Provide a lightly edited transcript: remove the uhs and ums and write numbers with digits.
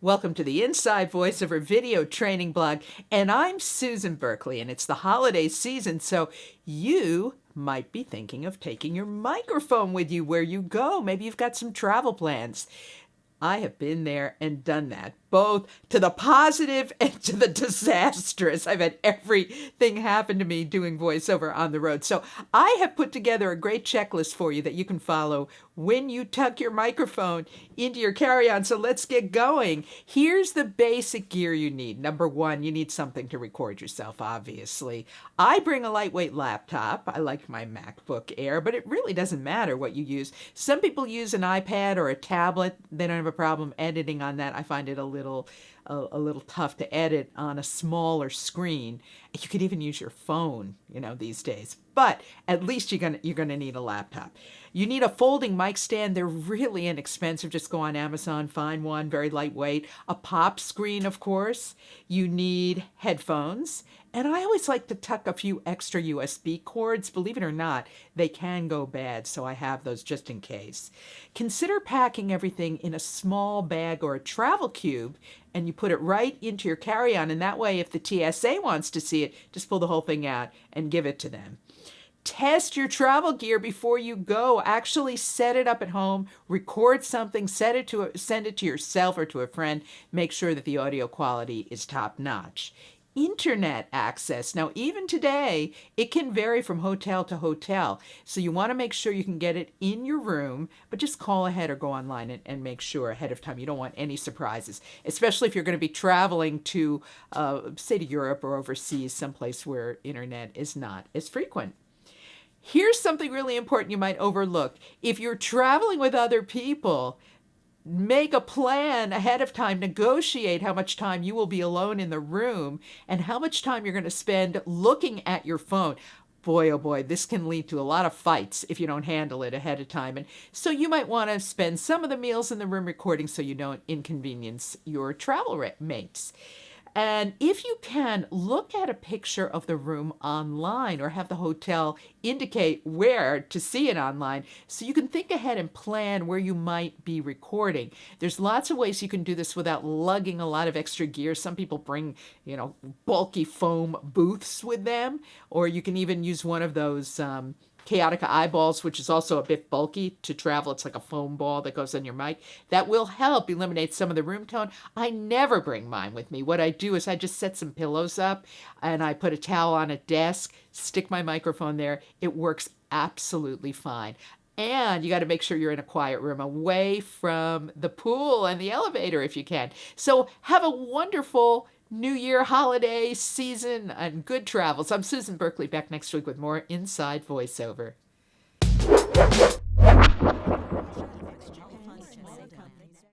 Welcome to the Inside Voiceover video training blog, and I'm Susan Berkley, and it's the holiday season, so you might be thinking of taking your microphone with you where you go. Maybe you've got some travel plans. I have been there and done that, both to the positive and to the disastrous. I've had everything happen to me doing voiceover on the road. So I have put together a great checklist for you that you can follow when you tuck your microphone into your carry-on. So let's get going. Here's the basic gear you need. Number one, you need something to record yourself, obviously. I bring a lightweight laptop. I like my MacBook Air, but it really doesn't matter what you use. Some people use an iPad or a tablet. They don't have a problem editing on that. I find it a little tough to edit on a smaller screen. You could even use your phone, these days. But at least you're gonna need a laptop. You need a folding mic stand. They're really inexpensive. Just go on Amazon, find one, very lightweight. A pop screen, of course. You need headphones. And I always like to tuck a few extra USB cords. Believe it or not, they can go bad, so I have those just in case. Consider packing everything in a small bag or a travel cube, and you put it right into your carry-on, and that way if the TSA wants to see it, just pull the whole thing out and give it to them. Test your travel gear before you go. Actually set it up at home, record something, send it to yourself or to a friend. Make sure that the audio quality is top-notch. Internet access. Now, even today, it can vary from hotel to hotel. So you want to make sure you can get it in your room, but just call ahead or go online and make sure ahead of time. You don't want any surprises, especially if you're going to be traveling to, say, to Europe or overseas, someplace where internet is not as frequent. Here's something really important you might overlook. If you're traveling with other people, make a plan ahead of time. Negotiate how much time you will be alone in the room and how much time you're going to spend looking at your phone. Boy, oh boy, this can lead to a lot of fights if you don't handle it ahead of time. And so you might want to spend some of the meals in the room recording so you don't inconvenience your travel mates. And if you can, look at a picture of the room online or have the hotel indicate where to see it online so you can think ahead and plan where you might be recording. There's lots of ways you can do this without lugging a lot of extra gear. Some people bring, bulky foam booths with them, or you can even use one of those Chaotica eyeballs, which is also a bit bulky to travel. It's like a foam ball that goes on your mic. That will help eliminate some of the room tone. I never bring mine with me. What I do is I just set some pillows up and I put a towel on a desk, stick my microphone there. It works absolutely fine. And you got to make sure you're in a quiet room away from the pool and the elevator if you can. So have a wonderful New Year holiday season and good travels. I'm Susan Berkley, back next week with more Inside Voiceover.